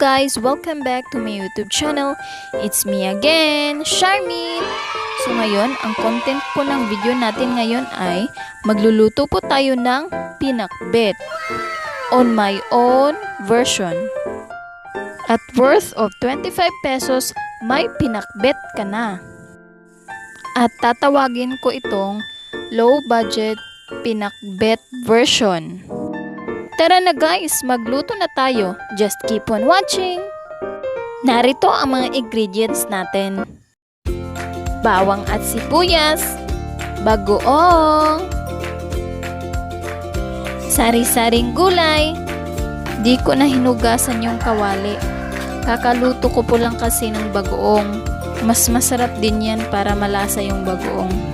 guys! Welcome back to my YouTube channel. It's me again, Charmin! So ngayon, ang content po ng video natin ngayon ay magluluto po tayo ng pinakbet on my own version. At worth of 25 pesos, may pinakbet ka na. At tatawagin ko itong low budget pinakbet version. Tara na guys, magluto na tayo. Just keep on watching. Narito ang mga ingredients natin. Bawang at sibuyas, bagoong, sari-saring gulay. Di ko na hinugasan yung kawali. Kakaluto ko po lang kasi ng bagoong. Mas masarap din yan para malasa yung bagoong.